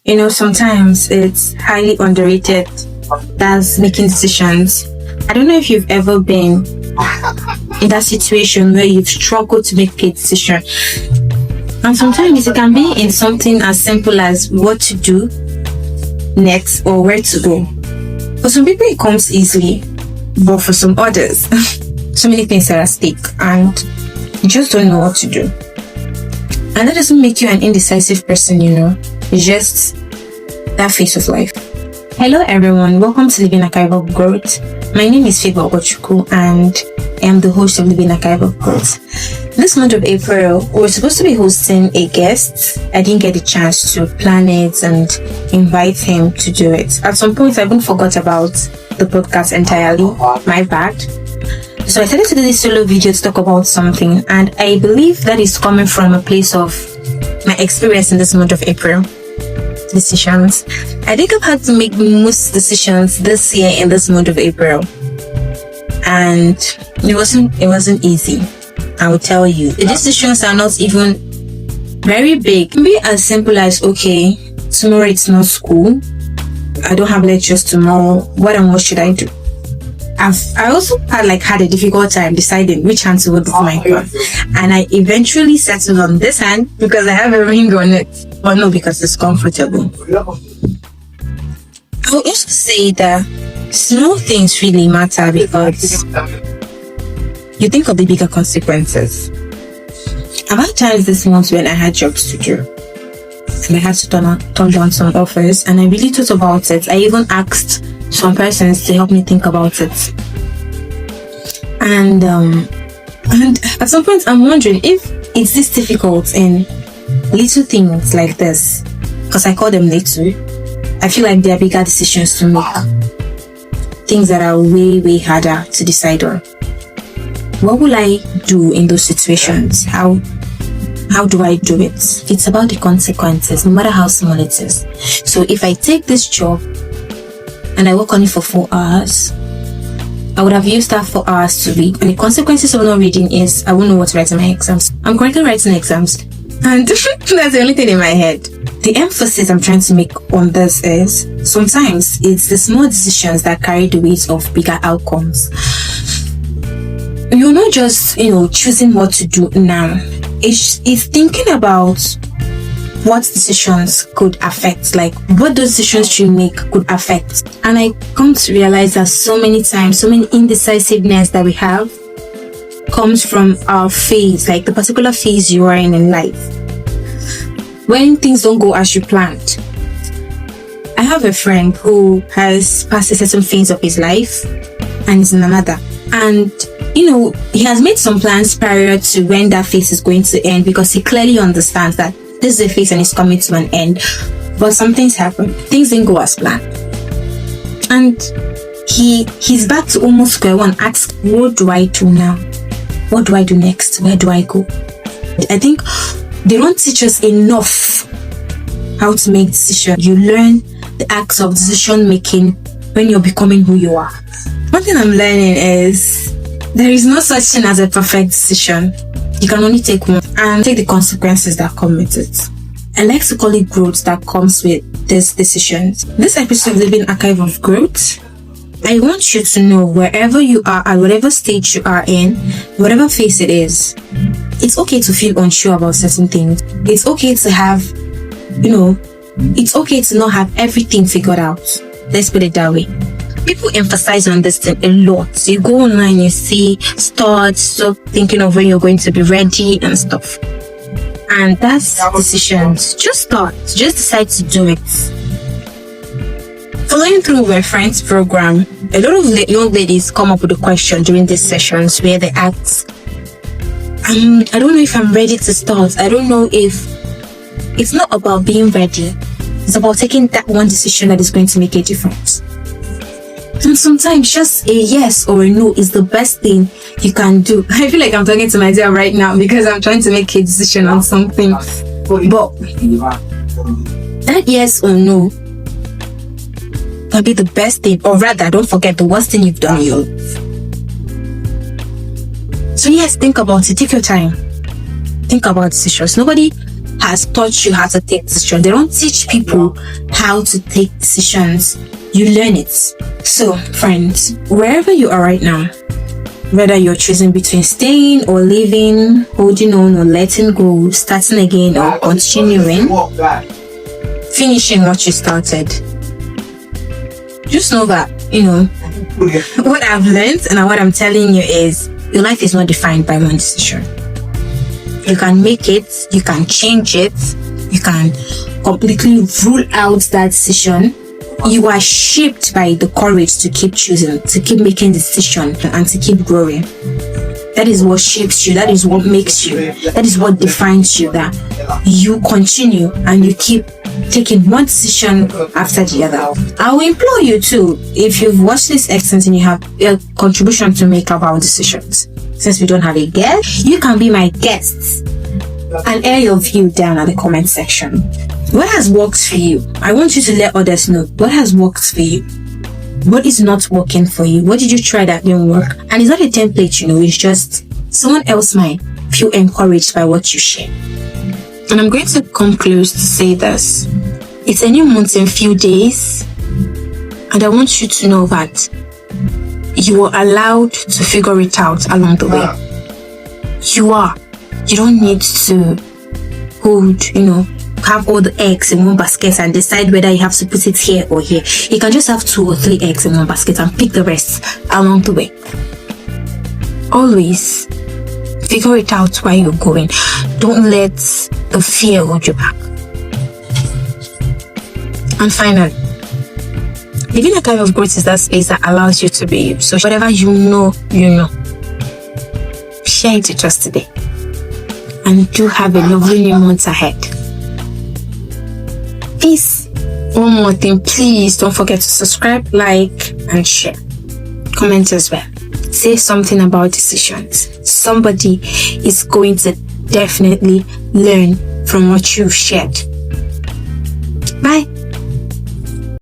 Sometimes it's highly underrated. That's making decisions. I don't know if you've ever been in that situation where you've struggled to make a decision. And sometimes it can be in something as simple as what to do next or where to go. For some people, it comes easily, but for some others, so many things are at stake and you just don't know what to do. And that doesn't make you an indecisive person, It's just that phase of life. Hello everyone, welcome to Living Archive of Growth. My name is Favor Ogochukwu and I am the host of Living Archive of Growth. This month of April, we were supposed to be hosting a guest. I didn't get the chance to plan it and invite him to do it. At some point, I even forgot about the podcast entirely. My bad. So I decided to do this solo video to talk about something, and I believe that is coming from a place of my experience in this month of April. Decisions. I think I've had to make most decisions this year in this month of April, and it wasn't easy. I will tell you, the decisions are not even very big. It can be as simple as, okay, tomorrow it's not school, I don't have lectures tomorrow, what should I do? I also had a difficult time deciding which hand to hold with my hand, and I eventually settled on this hand because I have a ring on it, or no, because it's comfortable. I will also say that small things really matter because you think of the bigger consequences. I've had times this month when I had jobs to do and I had to turn down some offers, and I really thought about it. I even asked some persons to help me think about it. And at some point I'm wondering if it's this difficult in little things like this, because I call them little. I feel like they are bigger decisions to make, things that are way, way harder to decide on. What will I do in those situations? How do I do it? It's about the consequences, no matter how small it is. So if I take this job and I work on it for 4 hours, I would have used that 4 hours to read. And the consequences of not reading is I won't know what to write in my exams. I'm currently writing exams, and that's the only thing in my head. The emphasis I'm trying to make on this is sometimes it's the small decisions that carry the weight of bigger outcomes. You're not just, choosing what to do now. It's thinking about what decisions could affect, like what those decisions you make could affect. And I come to realize that so many times, so many indecisiveness that we have comes from our phase, like the particular phase you are in life. When things don't go as you planned. I have a friend who has passed a certain phase of his life and is in another. And he has made some plans prior to when that phase is going to end, because he clearly understands that this is a phase and it's coming to an end. But some things happen. Things didn't go as planned. And he's back to almost square one. Asks, what do I do now? What do I do next? Where do I go? I think they don't teach us enough how to make decisions. You learn the acts of decision making when you're becoming who you are. One thing I'm learning is there is no such thing as a perfect decision. You can only take one and take the consequences that come with it. I like to call it growth that comes with these decisions. This episode of Living Archive of Growth, I want you to know wherever you are, at whatever stage you are in, whatever phase it is, it's okay to feel unsure about certain things. It's okay to have, it's okay to not have everything figured out. Let's put it that way. People emphasize on this thing a lot. You go online, you see, stop thinking of when you're going to be ready and stuff. And that's decisions. Just start. Just decide to do it. Following through with Friends program, a lot of young ladies come up with a question during these sessions where they ask, I don't know if I'm ready to start. I don't know if... It's not about being ready. It's about taking that one decision that is going to make a difference. And sometimes just a yes or a no is the best thing you can do. I feel like I'm talking to myself right now because I'm trying to make a decision on something. But that yes or no can be the best thing, or rather, don't forget the worst thing you've done in your life. So yes, think about it. Take your time. Think about decisions. Nobody has taught you how to take decisions. They don't teach people how to take decisions. You learn it. So, friends, wherever you are right now, whether you're choosing between staying or leaving, holding on or letting go, starting again or continuing, finishing what you started, just know that, what I've learned and what I'm telling you is your life is not defined by one decision. You can make it, you can change it, you can completely rule out that decision. You are shaped by the courage to keep choosing, to keep making decisions, and to keep growing. That is what shapes you. That is what makes you. That is what defines you. That you continue and you keep taking one decision after the other. I will implore you too, if you've watched this extent and you have a contribution to make about decisions. Since we don't have a guest, you can be my guest and air your view down at the comment section. What has worked for you? I want you to let others know what has worked for you. What is not working for you? What did you try that didn't work? And it's not a template, it's just someone else might feel encouraged by what you share. And I'm going to come close to say this. It's a new month in a few days, and I want you to know that you are allowed to figure it out along the way. You are. You don't need to hold, have all the eggs in one basket and decide whether you have to put it here or here. You can just have 2 or 3 eggs in one basket and pick the rest along the way. Always figure it out where you're going. Don't let the fear hold you back. And finally, living a kind of growth is that space that allows you to be you. So whatever you know, share it with us today. And do have a lovely new month ahead. Peace. One more thing, please don't forget to subscribe, like, and share. Comment as well. Say something about decisions. Somebody is going to definitely learn from what you've shared. Bye.